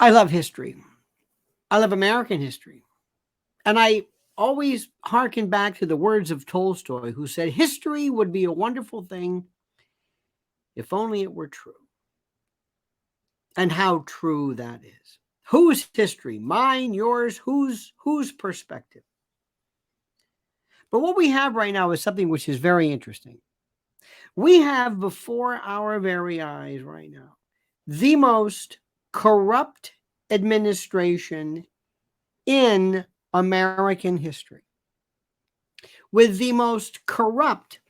I love history. I love American history. And I always hearken back to the words of Tolstoy, who said, history would be a wonderful thing if only it were true. And how true that is. Whose history? Mine, yours, whose perspective? But what we have right now is something which is very interesting. We have before our very eyes right now the most corrupt administration in American history, with the most corrupt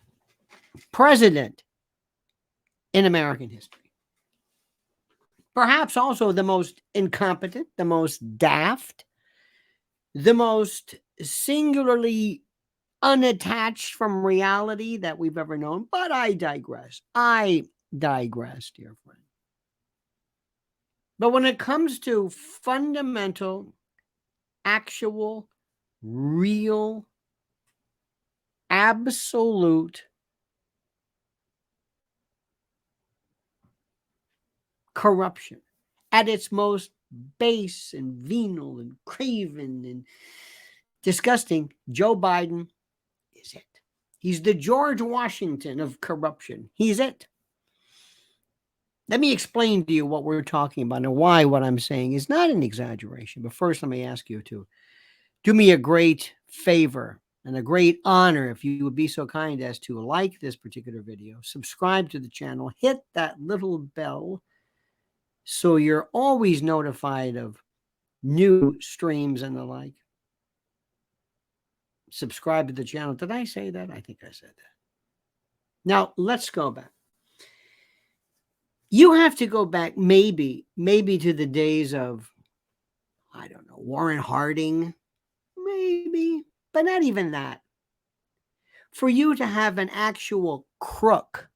president in American history. Perhaps also the most incompetent, the most daft, the most singularly unattached from reality that we've ever known. But I digress. Dear friend. But when it comes to fundamental, actual, real, absolute corruption at its most base and venal and craven and disgusting, Joe Biden is it. He's the George Washington of corruption. He's it. Let me explain to you what we're talking about and why what I'm saying is not an exaggeration. But first, let me ask you to do me a great favor and a great honor if you would be so kind as to like this particular video, subscribe to the channel, hit that little bell so you're always notified of new streams and the like. Subscribe to the channel. Did I say that? I think I said that. Now, let's go back. You have to go back maybe to the days of, I don't know, Warren Harding, maybe, but not even that. For you to have an actual crook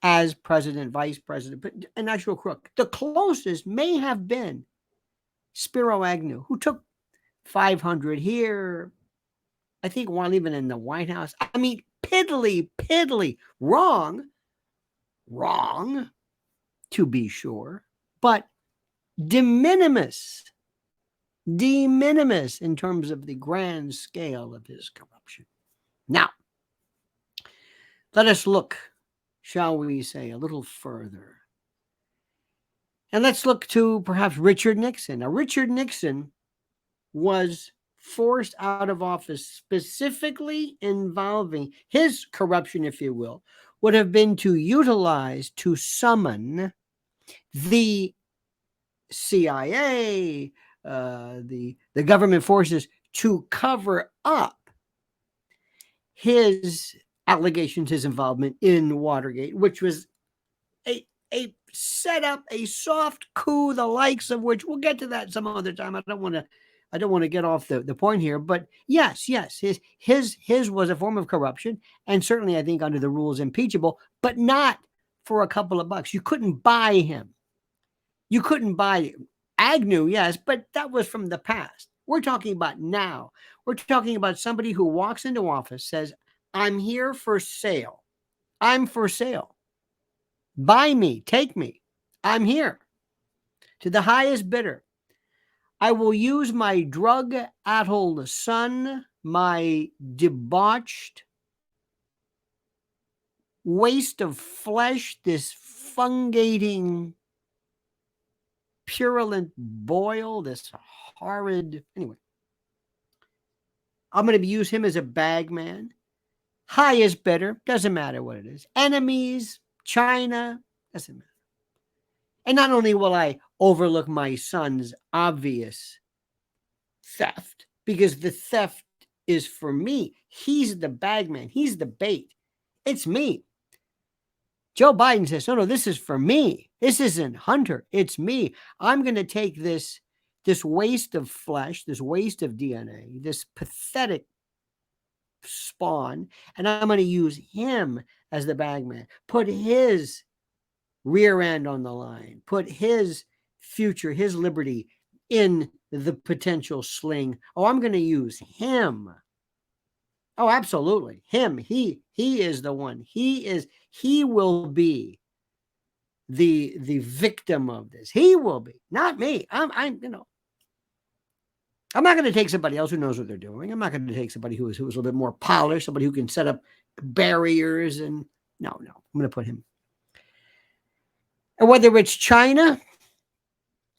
as president, vice president, but an actual crook. The closest may have been Spiro Agnew, who took 500 here, I think while even in the White House. I mean, piddly, wrong, to be sure, but de minimis in terms of the grand scale of his corruption. Now, let us look, shall we say, a little further. And let's look to perhaps Richard Nixon. Now, Richard Nixon was forced out of office specifically involving his corruption, if you will, would have been to summon the CIA, the government forces to cover up his allegations, his involvement in Watergate, which was a setup, a soft coup, the likes of which we'll get to that some other time. I don't want to get off the point here, but yes, his was a form of corruption, and certainly I think under the rules impeachable, but not for a couple of bucks. You couldn't buy him. You couldn't buy Agnew, yes, but that was from the past. We're talking about now. We're talking about somebody who walks into office, says, I'm here for sale. I'm for sale. Buy me, take me. I'm here. To the highest bidder. I will use my drug-addled son, my debauched waste of flesh, this fungating, purulent boil, this horrid, anyway. I'm going to use him as a bag man. Highest bidder, doesn't matter what it is. Enemies, China, doesn't matter. And not only will I overlook my son's obvious theft, because the theft is for me. He's the bagman. He's the bait. It's me. Joe Biden says, no, this is for me. This isn't Hunter. It's me. I'm going to take this waste of flesh, this waste of DNA, this pathetic spawn, and I'm going to use him as the bagman. Put his rear end on the line. Put his future, his liberty in the potential sling. Oh, I'm going to use him. Oh, absolutely. Him. He is the one. He will be the victim of this. He will be, not me. I'm not going to take somebody else who knows what they're doing. I'm not going to take somebody who is a little bit more polished, somebody who can set up barriers and no. I'm going to put him. And whether it's China,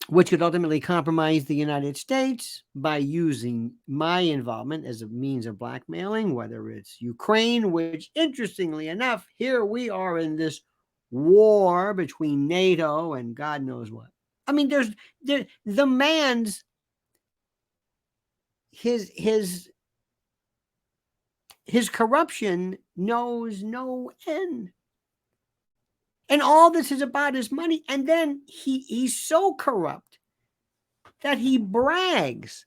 which could ultimately compromise the United States by using my involvement as a means of blackmailing, whether it's Ukraine, which interestingly enough, here we are in this war between NATO and God knows what. I mean, the man's his corruption knows no end. And all this is about is money. And then he's so corrupt that he brags.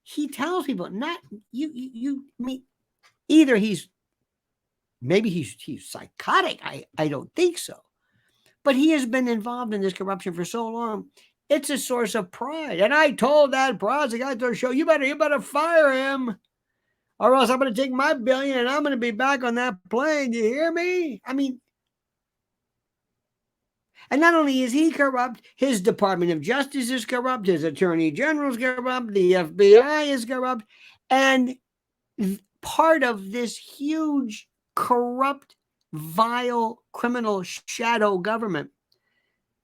He tells people, not you mean either maybe he's psychotic. I don't think so. But he has been involved in this corruption for so long. It's a source of pride. And I told that prosecutor to show, you better fire him, or else I'm going to take my $1 billion and I'm going to be back on that plane. Do you hear me? I mean, and not only is he corrupt, his Department of Justice is corrupt, his Attorney General is corrupt, the FBI is corrupt, and part of this huge, corrupt, vile, criminal shadow government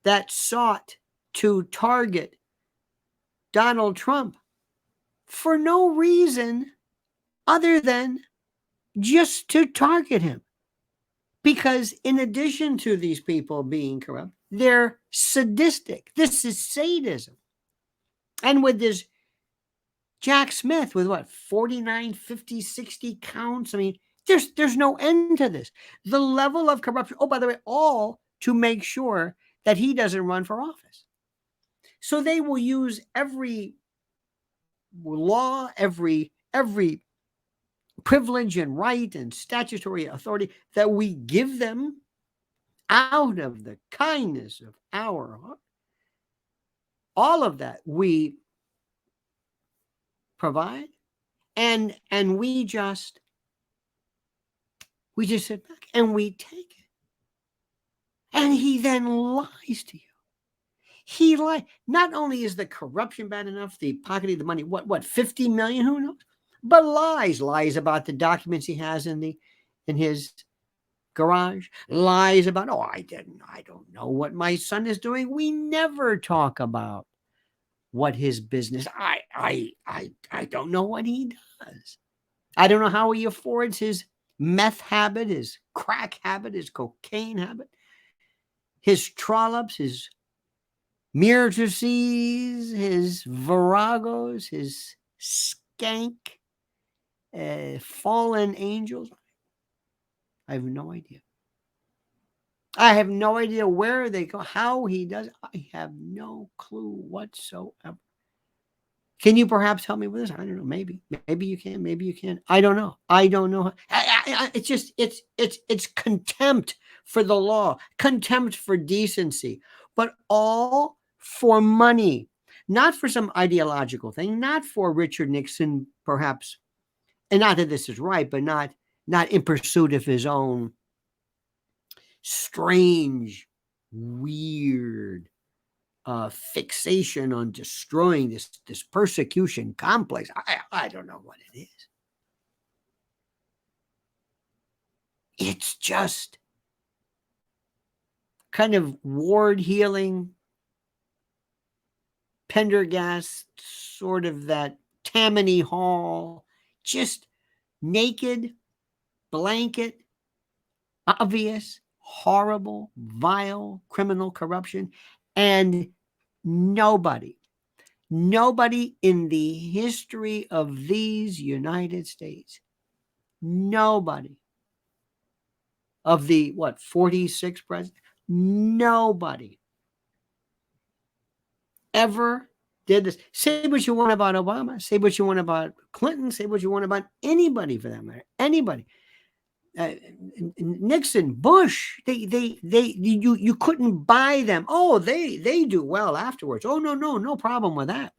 that sought to target Donald Trump for no reason other than just to target him. Because in addition to these people being corrupt, they're sadistic. This is sadism. And with this Jack Smith with what, 49, 50, 60 counts? I mean, there's no end to this. The level of corruption, oh, by the way, all to make sure that he doesn't run for office. So they will use every law, every privilege and right and statutory authority that we give them out of the kindness of our heart. All of that we provide, and we just sit back and we take it. And he then lies to you. He lied. Not only is the corruption bad enough, the pocketing the money, what 50 million, who knows? But lies about the documents he has in his garage, lies about, I don't know what my son is doing. We never talk about what his business. I don't know what he does. I don't know how he affords his meth habit, his crack habit, his cocaine habit, his trollops, his myrtices, his viragos, his skank, fallen angels. I have no idea. I have no idea where they go, how he does it. I have no clue whatsoever. Can you perhaps help me with this? I don't know. Maybe you can. Maybe you can. I don't know. It's just, it's contempt for the law, contempt for decency, but all for money, not for some ideological thing, not for Richard Nixon, perhaps. And not that this is right, but not in pursuit of his own strange, weird fixation on destroying this persecution complex. I don't know what it is. It's just kind of ward healing, Pendergast, sort of that Tammany Hall, just naked, blanket, obvious, horrible, vile, criminal corruption. And nobody in the history of these United States, nobody of the, 46 presidents, nobody ever did this. Say what you want about Obama, say what you want about Clinton, say what you want about anybody for that matter, anybody. Nixon, Bush, you couldn't buy them. Oh, they do well afterwards. Oh, no problem with that.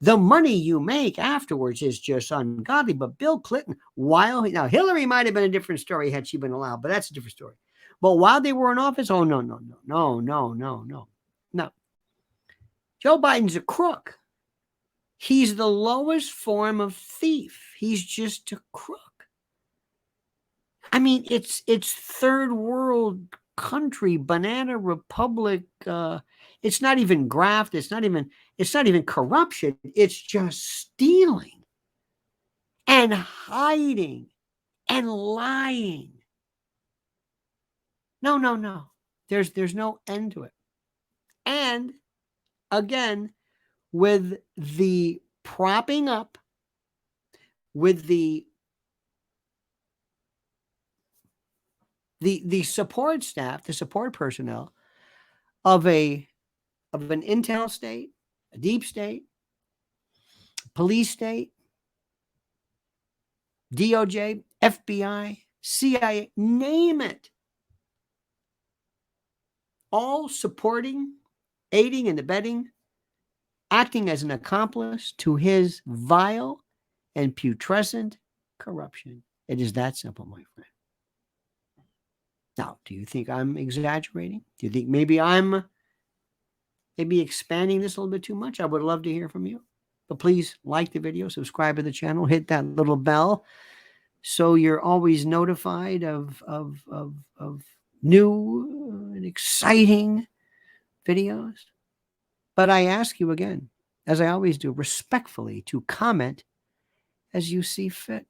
The money you make afterwards is just ungodly. But Bill Clinton, now Hillary might have been a different story had she been allowed, but that's a different story. But while they were in office, oh, no, no, no, no, no, no, no, no. Joe Biden's a crook. He's the lowest form of thief. He's just a crook. I mean, it's third world country, banana republic. It's not even graft. It's not even corruption. It's just stealing and hiding and lying. No, no, no. There's no end to it. And again, with the propping up, with the support staff, the support personnel of an intel state, a deep state, police state, DOJ, FBI, CIA, name it, all supporting, aiding and abetting, acting as an accomplice to his vile and putrescent corruption. It is that simple, my friend. Now, do you think I'm exaggerating? Do you think maybe I'm expanding this a little bit too much? I would love to hear from you. But please like the video, subscribe to the channel, hit that little bell so you're always notified of new and exciting videos. But I ask you again, as I always do, respectfully to comment as you see fit.